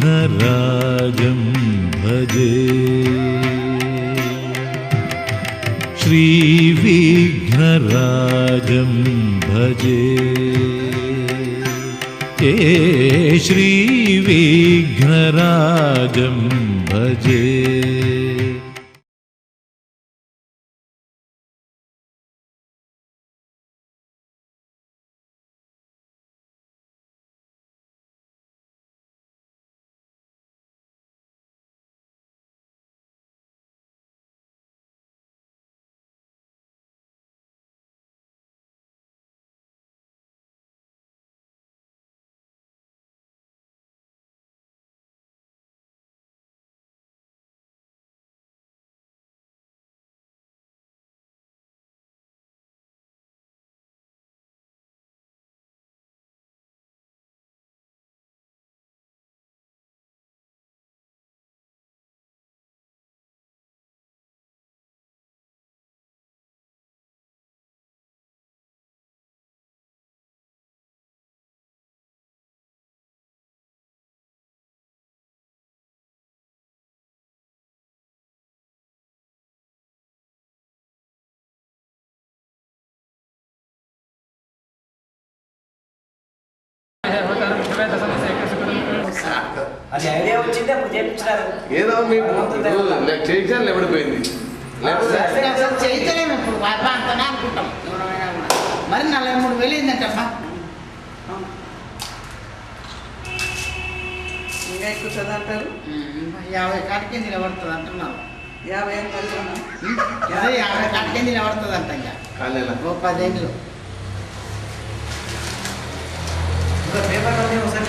श्रीविघ्नराजं भजे श्रीविघ्नराजं भजे श्रीविघ्नराजं भजे। అది ఐడియా వచ్చింది అప్పుడు చేయించారు ఏదో మీకు చేయించాలి ఎవడిపోయింది చేయలేము ఇప్పుడు అంతనే అనుకుంటాం మరి 43,000 అయిందంటమ్మా ఇంకా ఎక్కుతుంది అంటారు 50 కాటికే నిలబడుతుంది అంటున్నారు 50 ఏం కలిసి అదే 50 కాటికే నిలబడుతుంది అంట ఇంకా ఓ 10 ఏళ్ళు పేపర్ ఒకసారి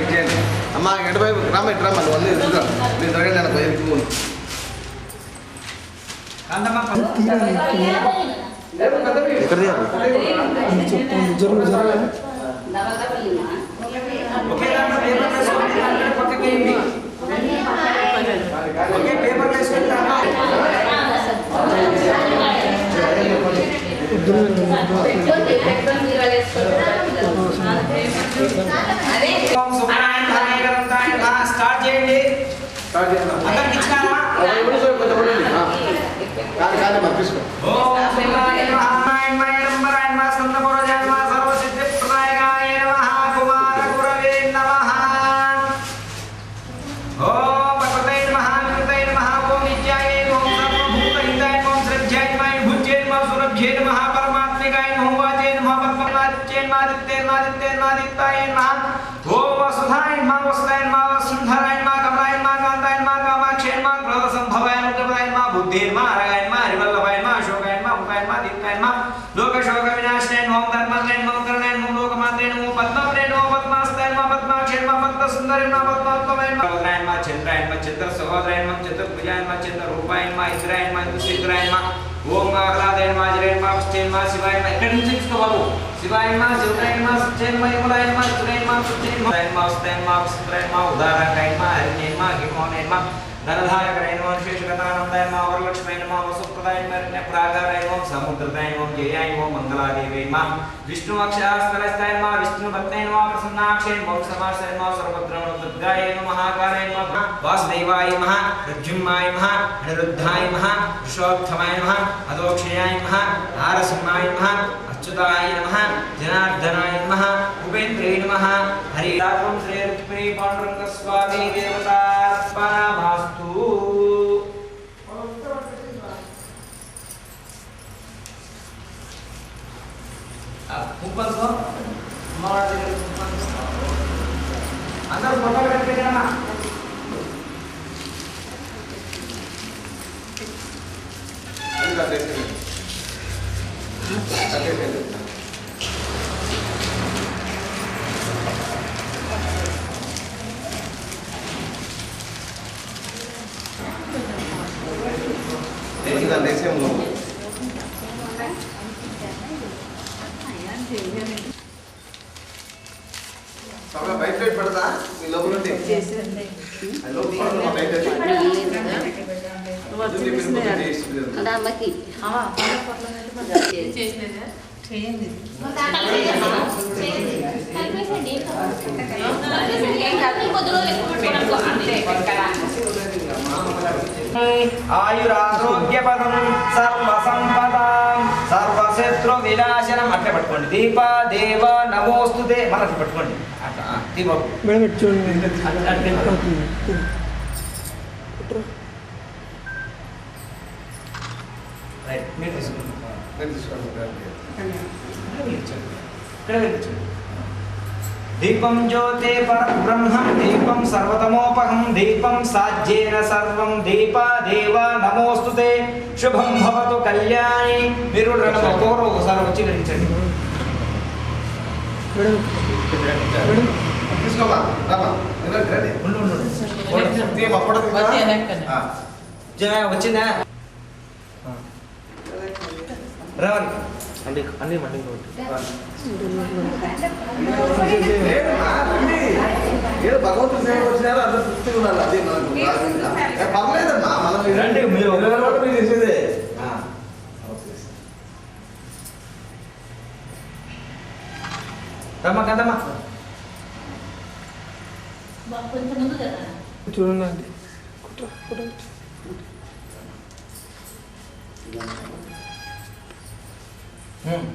ఇచ్చేయండి అమ్మా ఎటు వైపు రామ్మ ఇటు రామ్మ నువ్వు నేను జరగండి నేను వైపు స్టార్ట్ చేయండి ఓం ఆహ్లాదయన్మా జయన్మా పుష్యన్మా శివాయన్మా ఎక్కడి నుంచి తీసుకోవాలి శివాయన్మా శివరాయన్మా సుచయన్మా యములాయన్మా సురయన్మా సుచయన్మా యన్మా ఉస్తయన్మా సుత్రయన్మా ఉదారకయన్మా హరిణ్యన్మా హిమోనయన్మా ధనధారకరయన్మా విశేషగతానందయన్మా వరలక్ష్మయన్మా వసుప్రదాయన్మా ప్రాగారయన్మా సముద్రదయన్మా జయాయన్మా మంగళాదేవయన్మా విష్ణువక్షాస్తలస్తయన్మా విష్ణుభక్తయన్మా ప్రసన్నాక్షయన్మా సమాసయన్మా సర్వద్రవణ దుర్గాయన్మా మహాకారయన్మా వాసుదేవాయన్మా ప్రద్యుమ్నాయన్మా అనిరుద్ధాయన్మా పురుషోత్తమాయన్మా అదోక్షయాయన్మా నారసింహాయన్మా అచ్యుతాయ నమః జనార్దనాయ నమః ఉపేంద్రాయ నమః హరి రాఘవం శ్రీ రుక్మిణీ పాండురంగ స్వామి దేవతార్పణమస్తు అందరూ ఫోటో పెట్టేయమ్మా సమయం బయట ప్లేట్ పెడతా మీ లోపల ఉంటే అది లోపల పడదు, బయట ఆయురారోగ్యపదం సర్వసంపదాం సర్వశత్రు వినాశనం అట్లా పట్టుకోండి. దీప దేవ నమోస్తుతే మనకు పట్టుకోండి అట్లా దీప రైట్ మీరు తీసుకోండి. ఇక్కడ వెళ్ళించండి. దీపం జ్యోతే పరబ్రహ్మం దీపం సర్వతమోపహం దీపం సాజ్యేన సర్వం దీప దేవ నమోస్తుతే శుభం భవతు కళ్యాణి. మీరు కోరు ఒకసారి వచ్చి గ్రహించండి. తీసుకోమా రామా రండి జయ వచ్చిందా రావాలి అండి అన్ని మండి ఏదో భగవంతుడు సేవ వచ్చినారు అందరూ తృప్తిగా ఉండాలి. అదే పర్లేదమ్మా మనం రండి మీరు మీరు చేసేదే. రమ్మా కదమ్మా చూడండి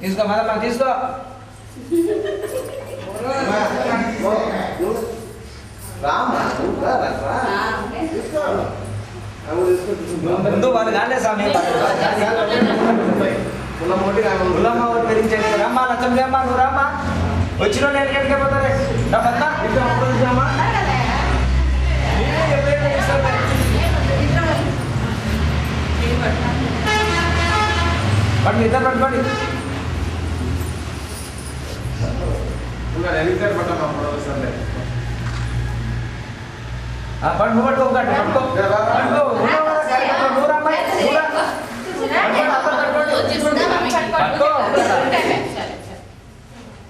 తీసుకో మదమ్మా తీసుకో. ముందు వాళ్ళు కాండే స్వామి ఉల్లమ్మ పెరించండి. రమ్మా లక్ష్మి అమ్మా నువ్వు రామ్మా వచ్చిన నేను ఎక్కడిపోతారే రమ్మా పట్టు ఇద్దరు పట్టుకోండి. పట్టు పట్టుకో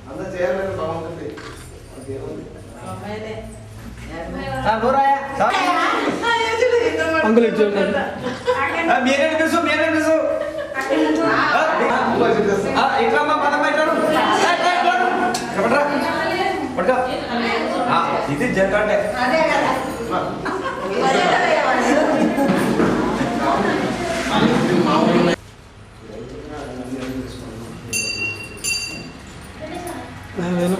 అంతా చేయాలని బాగుంటుంది. అంకుల్ ఇటు చూడండి మీరేంటి తెలుసు ఇట్లా పదమ్మా ఇట్లా పట్టుకో. ఇది జరగండి. నేను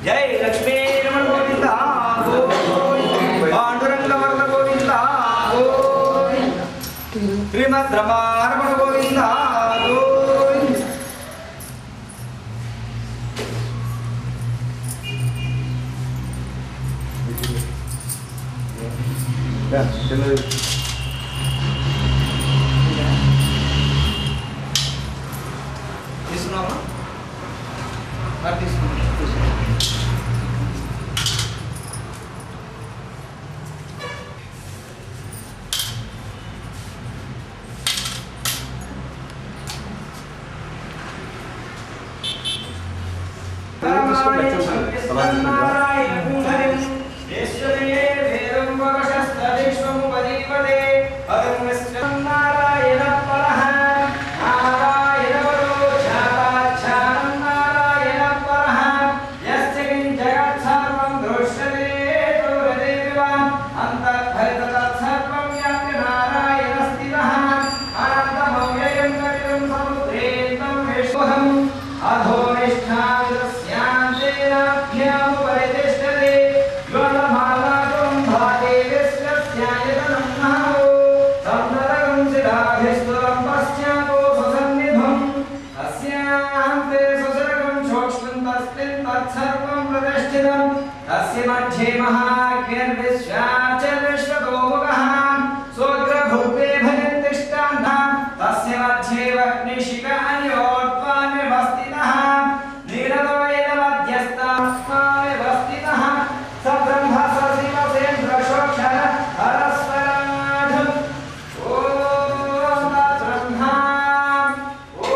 జై లక్ష్మీ రమణ గోవింద పాండురంగ వర్ణ గోవింద శ్రీమద్ రమారమణ గోవింద తీసుకున్నామా తీసుకున్నాం. నారాయణ स्वाधिष्ठानस्यान्तेनाभ्यामुपरितिष्ठते ज्वलमालाकं भादेवस्यायतनं नहो सन्दरकं सिदाभिस्तुलं पश्चातो ससन्निधम् अस्यान्ते सुसरकं चोक्ष्णं तस्मिन् तत्सर्वं प्रतिष्ठितम् तस्य मध्ये महाग्निर्विश्वाचर्विश्वतोमुखः स्वग्रभुक्ते भयन्तिष्ठान्नः तस्य मध्ये वह्निशिखान्योत्पान्यवस्थितः नीरदोयेन मध्यस्थास्माव्यवस्थितः स ब्रह्म स शिव सेन्द्रशोक्षर हरस्वराढम् ॐ तद्ब्रह्मा ॐ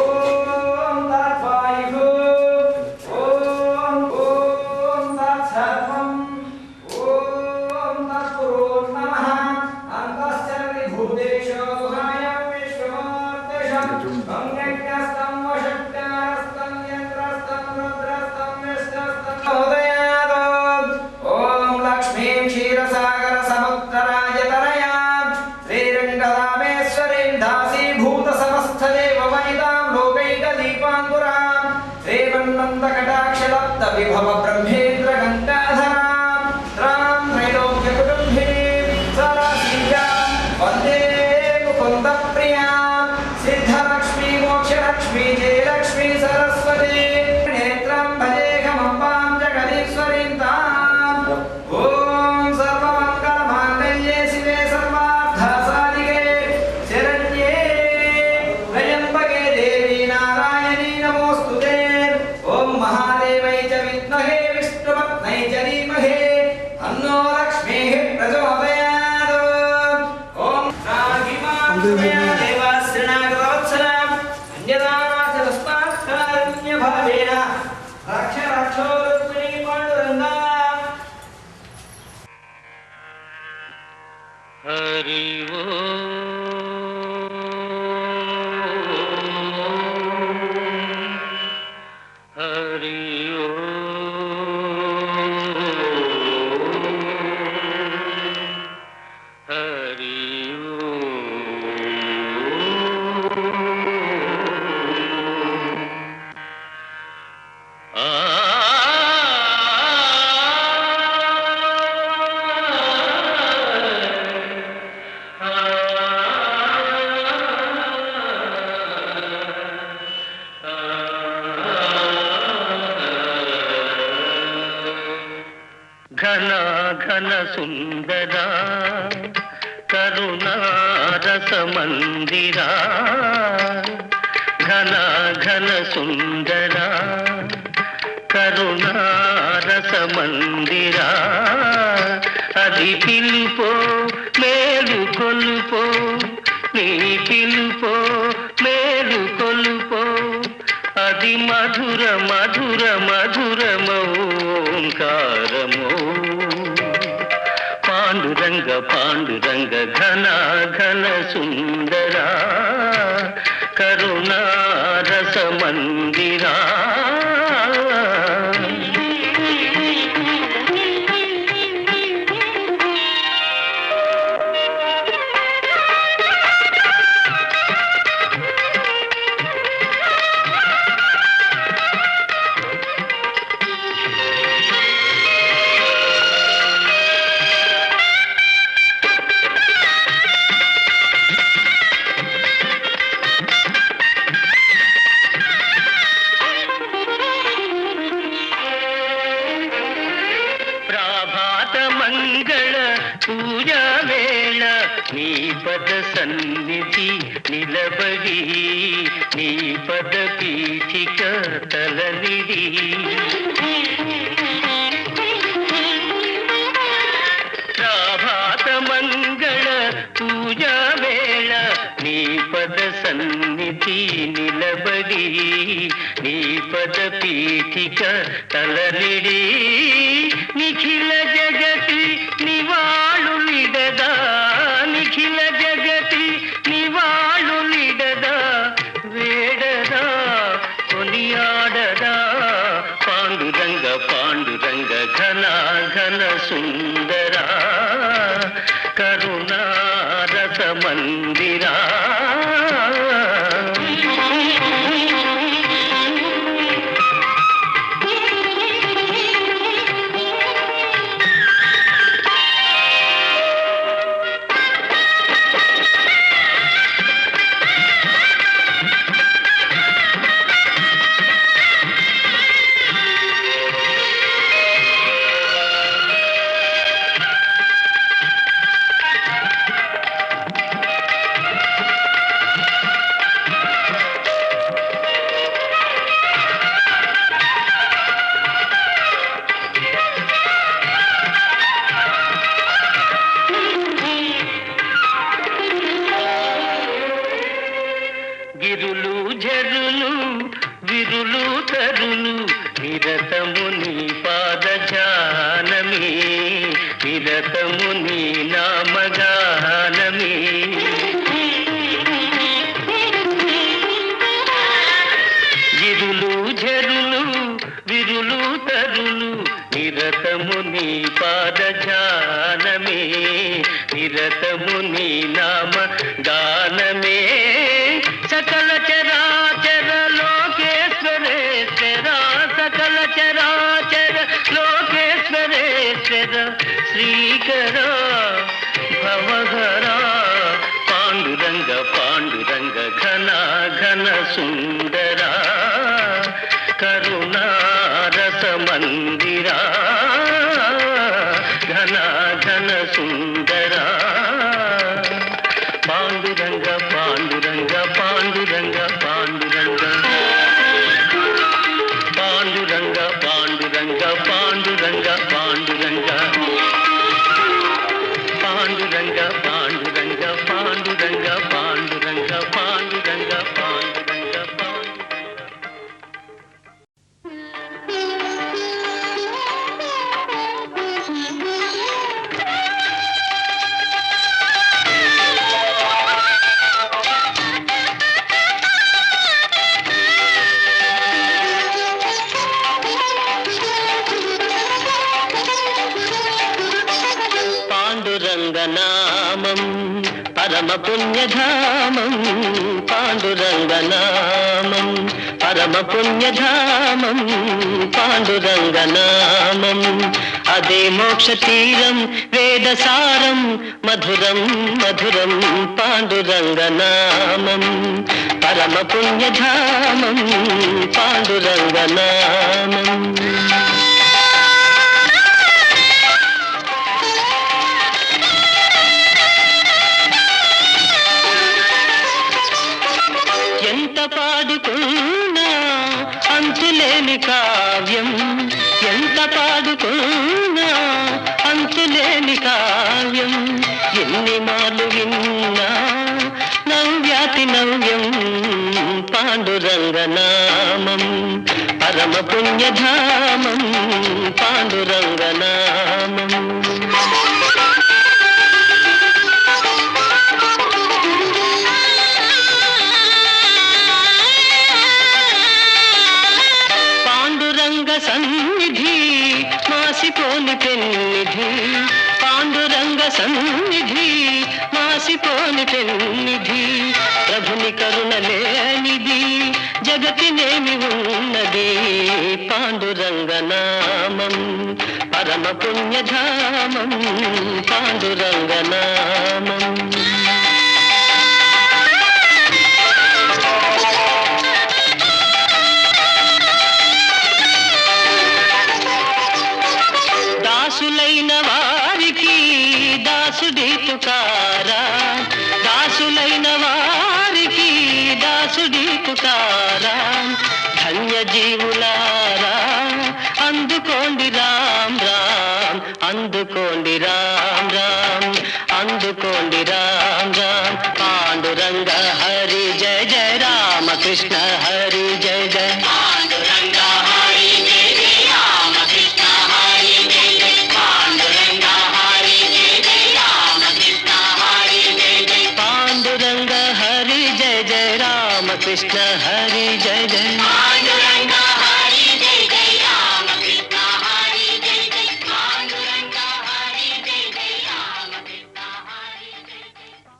तद्वायुः ॐ तत्सर्वम् ॐ तत्पुरोन्नमः अन्तश्चरति भूतेषु सुहायं विश्वमूर्तिषं यज्ञस्तं वषट्कारस्तं यन्त्रस्तं रुद्रस्तं विष्णुस्तं उदयात् ॐ लक्ष्मीं क्षीरसागरसमुद्रराजतनयां श्रीरङ्गरामेश्वरीं दासीभूतसमस्तदेववनितां लोकैकदीपाङ्कुरां श्रीमन्मन्दकटाक्षलब्धविभव ब्रह्मेन्द्रगङ्गाधरां रां त्रैलोक्यकुटुम्बिनीं सरसीजां वन्दे मुकुन्दप्रियां सिद्धलक्ष्मी मोक्षलक्ष्मी जयलक्ष्मी सरस्वती नेत्रं भजेऽहमम्बां जगदीश्वरीं ताम् ॐ सर्वमङ्गलमाङ्गल्ये शिवे सर्वार्थसाधिके शरण्ये त्र्यम्बके देवी नारायणी नमोऽस्तुते ॐ महादेवै च विद्महे विष्णुपत्न्यै च धीमहि तन्नो लक्ष्मीः प्रचोदयात् ॐ नागिमां देवाश्रीनागवत्सलाम् अन्यदानाथ तस्मात्कारुण्यभावेन रक्ष रक्षो रुक्मिणी पाण्डुरङ्गा हरि हरि हरि घन घन सुंदरा करुणारस मंदिरा घन घन सुंदरा करुणारस मंदिरा అది పిలుపో మేలు కొలుపో నీ పిలుపో మేలు కొలుపో అది మధుర మధుర మధురమోంకారమో పాండురంగ పాండురంగ ఘన ఘన సుందరా కరుణారస మందిరా మంగళ పూజా వేళ నీ పద సన్నిధి నిలబడి నీ పద పీఠిక తలనిడి ప్రభాత మంగళ పూజా వేళ నీ పద సన్నిధి నిలబడి నీ పద పీఠిక తలనిడి నిఖిల జగతి నివాళులిడదా నిఖిల జగతి నివాళులిడదా వేడదా కొనియాడదా పాండురంగ పాండురంగ ఘన ఘన సుందరా కరుణారస మందిరా నిరతము నీ పాద ధ్యానమే నిరతము నీ నామ గానమే సకల చరాచర లోకేశ్వరేశ్వర సకల చరాచర లోకేశ్వరేశ్వర శ్రీకర భవహర పాండురంగ పాండురంగ ఘన ఘన సుందరా కరుణారస మందిరా ఘన ఘన సుందరా పాండురంగ పాండురంగ పాండురంగ పాండురంగ పాండురంగ పాండురంగ పాండురంగ పాండురంగ పాండురంగ పాండురంగ పాండురంగ పాండురంగ పాండురంగ పాండురంగ పాండురంగనామం పరమ పుణ్యధామం పాండురంగనామం పరమ పుణ్యధామం పాండురంగనామం అదే మోక్ష తీరం వేదసారం మధురం మధురం పాండురంగనామం పరమ పుణ్యధామం పాండురంగనామం ఎంత పాడుకున్నా అంతులేని కావ్యం ఎంత పాడుకున్నా అంతులేని కావ్యం ఎన్ని మాలు విన్నా నవ్యాతి నవ్యం పాండురంగనామం పరమ పుణ్యధామం పాండురంగనామం సన్నిధి మాసిపోని పెన్నిధి పాండురంగ సన్నిధి మాసిపోని పెన్నిధి ప్రభుని కరుణలేనిది జగతినేమి ఉన్నది పాండురంగనామం పరమ పుణ్యధామం పాండురంగనామం దాసులైన వారికి దాసుడి తుకారా దాసులైన వారికి దాసుడి తుకారా ధన్య జీవులారా అందుకోండి రామ్ రామ్ అందుకోండి రామ్ రామ్ అందుకోండి రామ్ రామ్ పాండురంగ హరి జయ జయ రామ కృష్ణ హరి జయ జయ పాండురంగ హరి జయ జయ రామ కృష్ణ హరి జయ జయ పాండురంగ హరి జయ జయ రామ కృష్ణ హరి జయ జయ పాండురంగ హరి జయ జయ రామ కృష్ణ హరి జయ జయ పాండురంగ హరి జయ జయ రామ కృష్ణ హరి జయ జయ పాండురంగ హరి జయ జయ రామ కృష్ణ హరి జయ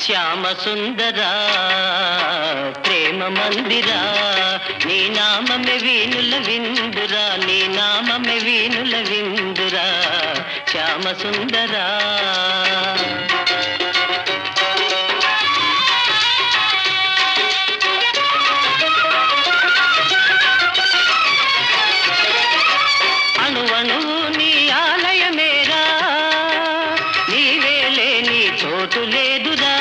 శ్యామ సుందరా ప్రేమ మందిరా నీ నామమే వీణుల విందురా నీ నామమే వీణుల విందురా శ్యామ సుందరా అణువణువు నీ ఆలయమేరా నీవేలే నీ చోటు లేదురా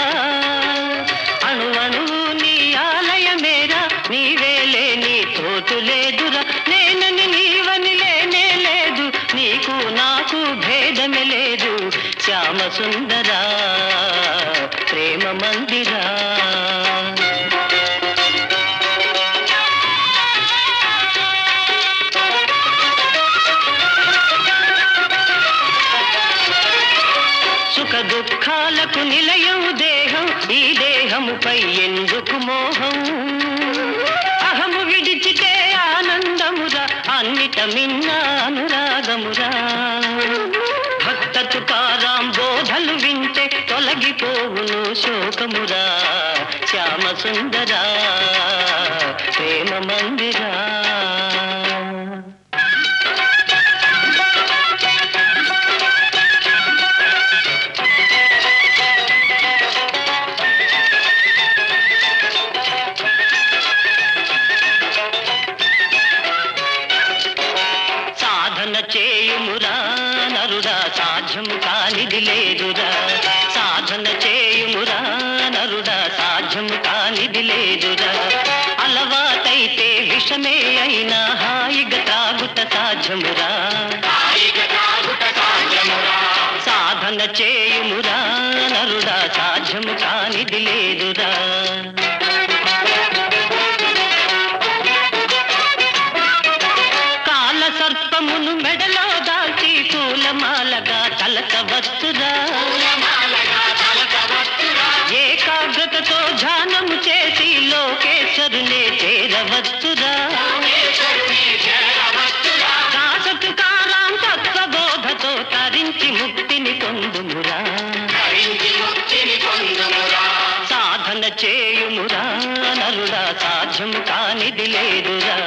అణువణువు నీ ఆలయమేరా నీవేలే నీ చోటు లేదురా నేనని నీవని లేనే లేదు నీకు నాకు భేదమే లేదు శ్యామ సుందరా ప్రేమ మందిరా సుఖ దుఃఖాలకు నిలయం దేహం, ఈ దేహముపై ఎందుకు మోహం? అహము విడిచితే ఆనందమురా, అన్నిట మిన్న అనురాగమురా. భక్త తుకారాం బోధలు వింటే తొలగిపోవును శోకమురా. శ్యామ సుందరా ప్రేమ మందిరా. చేయుమురా నరుడా, సాధ్యము కానిది లేదురా. సాధన చేయుమురా నరుడా, సాధ్యము కానిది లేదురా. అలవాటైతే విషమే అయినా హాయిగా తాగుట సాధ్యమురా. సాధన చేయుమురా నరుడా, సాధ్యము కానిది లేదురా. సర్పమును మెడలో దాల్చి పూలమాలగా తలచవచ్చురా. ఏకాగ్రతతో ధ్యానము చేసి లోకేశ్వరునే చేరవచ్చురా. దాసతుకారాం తత్వబోధతో తరించి ముక్తిని పొందుమురా. సాధన చేయుమురా నరుడా, సాధ్యము కానిది లేదురా.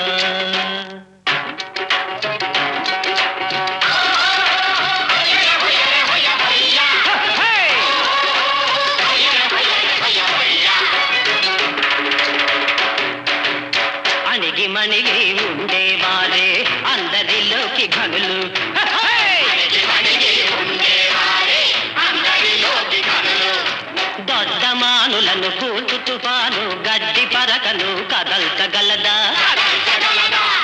మణిగి ఉండేవారే అందరిలోకి ఘనులు, దొడ్డమానులను పూర్తి తుఫాను గడ్డి పరకను కదల్చగలదా.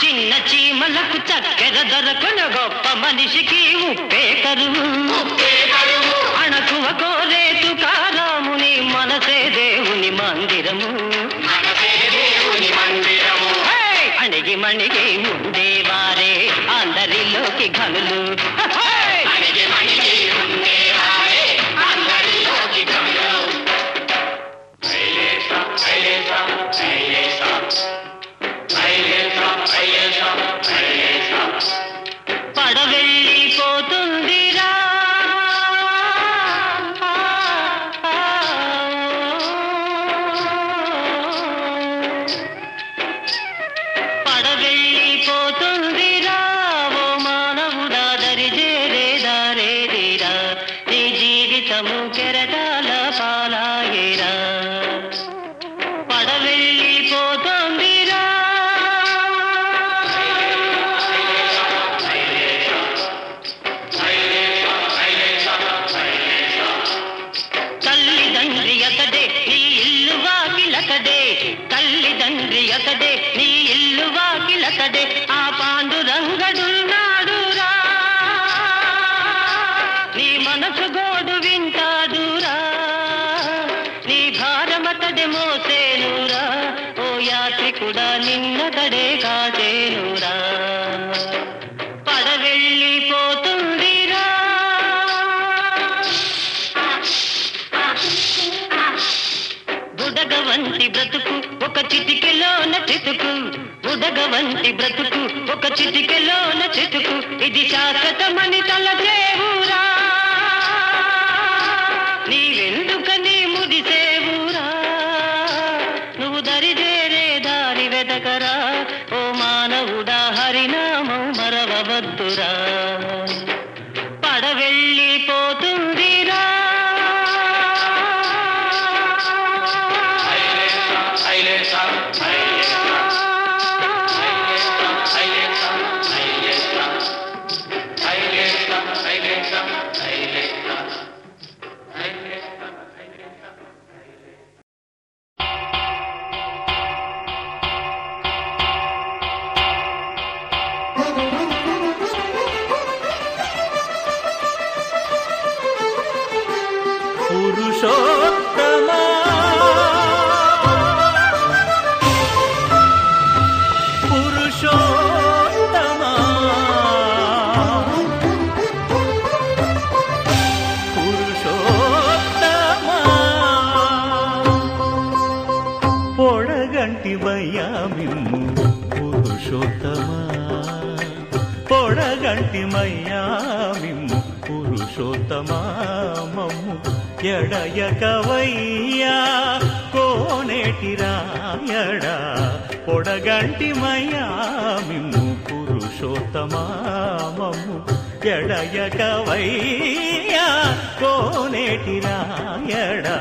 చిన్న చీమలకు చక్కెర దొరకును, గొప్ప మనిషికి ఉప్పే కరువు. అణకువ కోరే తుకారాముని మనసే దేవుని మందిరము. అణిగి మణిగి ఉండేవారే అందరిలోకి ఘనులు. పడవెళ్ళిపోతుందిరా ఓ మానవుడా, దరిజేరేదారేదిరా. నీ జీవితము కెరటాల పాలాయేరా. పడవెళ్ళిపోతుందిరా తల్లిదండ్రి అతడే నీ ఇల్లు వాకిలతడే. తల్లిదండ్రి అతడే నీ ఇల్లు వాకిలతడే. ఆ పాండురంగడున్నాడురా, నీ మనసు గోడు వింటాడురా. నీ భారమతడే మోసేనురా, ఓ యాత్రికుడా నిన్నతడే కాచేనురా. పడవెళ్ళిపోతుందిరా బుడగవంటి బ్రతుకు ఒక చిటికెలోన చితుకు. బుడగవంటి బ్రతుకు ఒక చిటికెలోన చితుకు. ఇది శాశ్వతమని తలచేవురా. నీవెందుకని ముదిసేవురా. నువ్వు దరిదేరే దారి వెదకరా. ఓ మానవుడా, హరినామం మరవవద్దురా. పడవెళ్ళిపోతుందిరా పురుషోత్తమా పురుషోత్తమా పురుషోత్తమా మయ్యా మిమ్ము పురుషోత్తమా మమ్ము ఎడయకవయ్యా కోనేటి రాయడా పొడగంటి మయ్యా మిమ్ము పురుషోత్తమా మమ్ము ఎడయకవయ్యా కోనేటి రాయడా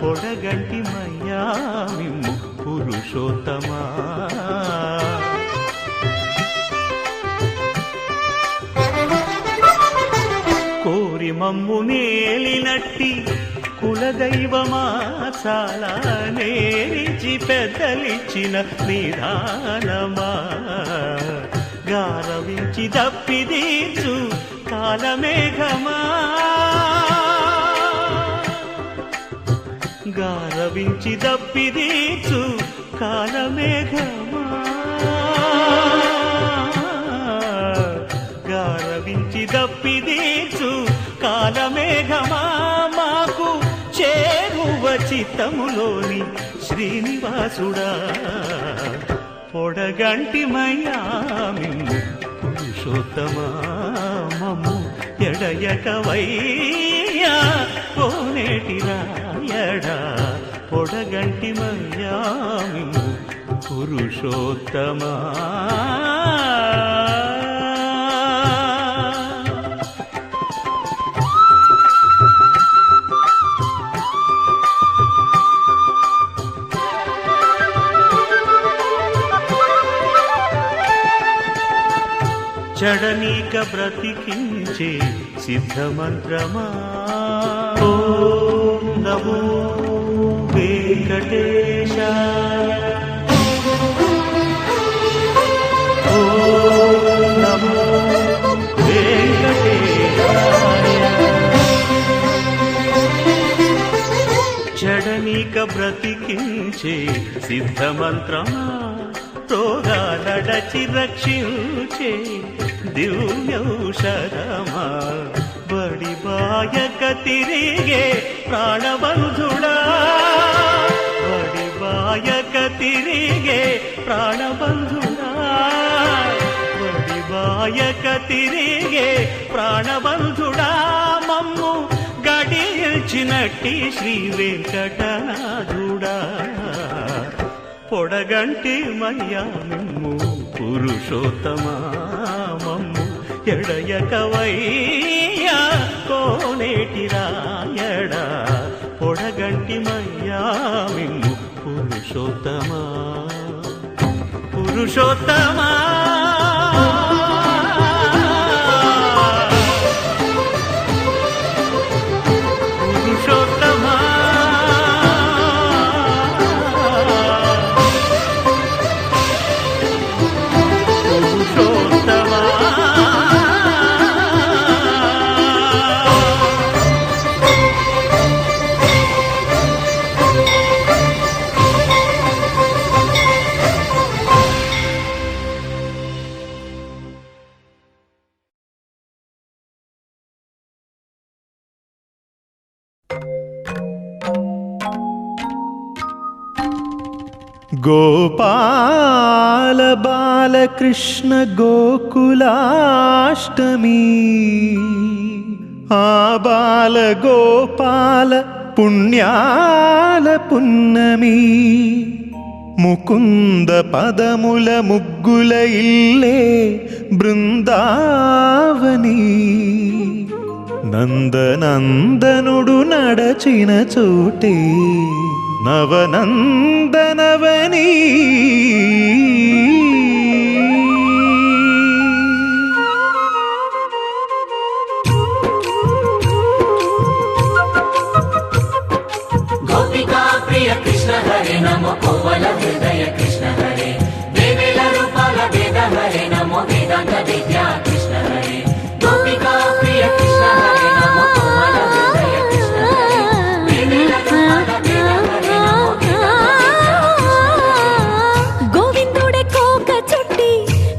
పొడగంటి మయ్యా మిమ్ము పురుషోత్తమా. కోరి మమ్ము నేలినట్టి కులదైవమా చాలా నేరిచి పెద్దలిచ్చిన నిదానమా గారవించి దప్పిదీర్చు కాలమేఘమా గారవించి దప్పిదీర్చు కాలమేఘమా గారవించి దప్పిదీర్చు కాలమేఘమా మాకు చేరువ చిత్తములోని శ్రీనివాసుడా పొడగంటి మయ్యా మిమ్ము పురుషోత్తమా మమ్ము ఎడయకవయ్యా కోనేటి రాయడా పొడగంటి మయ్యా మిమ్ము పురుషోత్తమా. చడనీక బ్రతికించే సిద్ధమంత్రమా ఓం నమో వెంకటేశాయ ఓం నమో వెంకటేశాయ. చడనీక బ్రతికించే సిద్ధమంత్రమా రోగాలడచి రక్షించే దివ్యౌషధమా బడి బాయక తిరిగే ప్రాణబంధుడా బడి బాయక తిరిగే ప్రాణబంధుడా బడి బాయక తిరిగే ప్రాణబంధుడా మమ్ము గడిచినట్టి శ్రీ వెంకటనాథుడా పొడగంటి మయ్యా మిమ్ము పురుషోత్తమా మమ్ము ఎడయకవయ్యా కోనేటి రాయడా పొడగంటి మయ్యా మిమ్ము పురుషోత్తమా పురుషోత్తమా. గోపాల బాలకృష్ణ గోకులాష్టమి ఆ బాల గోపాల పుణ్యాల పున్నమి ముకుంద పదముల ముగ్గుల ఇల్లే బృందావని నందనందనుడు నడచిన చోటే నవనందనవని గోపికా ప్రియ కృష్ణ హరే నమో కోవల హృదయ కృష్ణ హరే దేవేల రూపాల వేద హరే నమో వేదాంత విద్యా కృష్ణ హరే గోపికా ప్రియ కృష్ణ హరే నమో కోవల హృదయ కృష్ణ హరే దేవేల రూపాల వేద హరే నమో గోవిందుడే కోక చుట్టి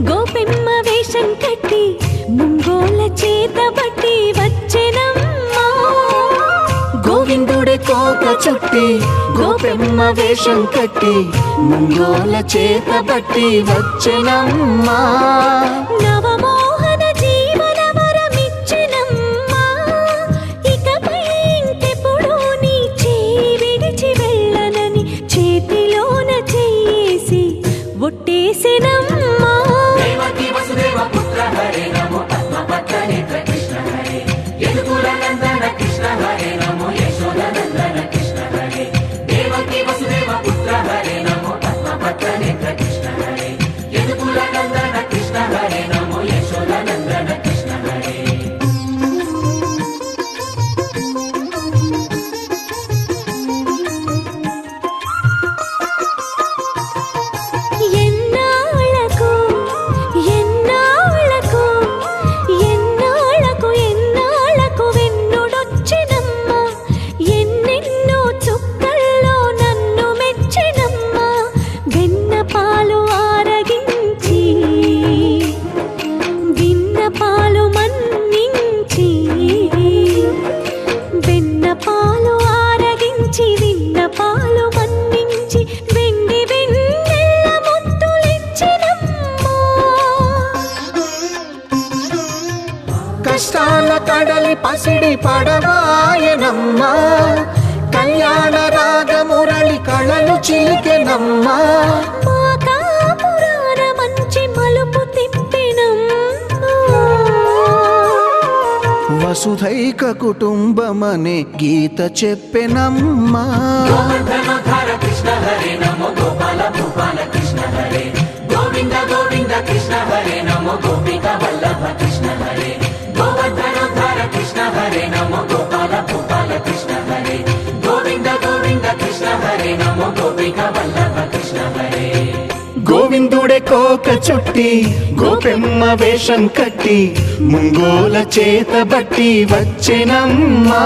గోపెమ్మ వేషం కట్టి ముంగోల చేత బట్టి వచ్చెనమ్మా గోవిందుడే కోక చుట్టి గోపెమ్మ వేషం కట్టి ముంగోల చేత బట్టి వచ్చెనమ్మా నవమోహన జీవన అందాల కడలి పసిడి పడవాయనమ్మా కళ్యాణ రాగమురళి కళలు చిలికెనమ్మా మాకాపురాన మంచి మలుపు తిప్పినమ్మా వసుధైక కుటుంబమనే గీత చెప్పెనమ్మా గోవర్ధనోద్ధార కృష్ణ హరే నమో గోపాల భూపాల కృష్ణ హరే గోవింద గోవింద కృష్ణ హరే నమో గోపిక వల్లభ కృష్ణ హరే గోవర్ధనోద్ధార కృష్ణ హరే నమో గోపాల భూపాల కృష్ణ హరే గోవింద గోవింద కృష్ణ హరే నమో గోపిక వల్లభ కృష్ణ హరే గోవిందుడే కోక చుట్టి గోపెమ్మ వేషం కట్టి ముంగోల చేత బట్టి వచ్చెనమ్మా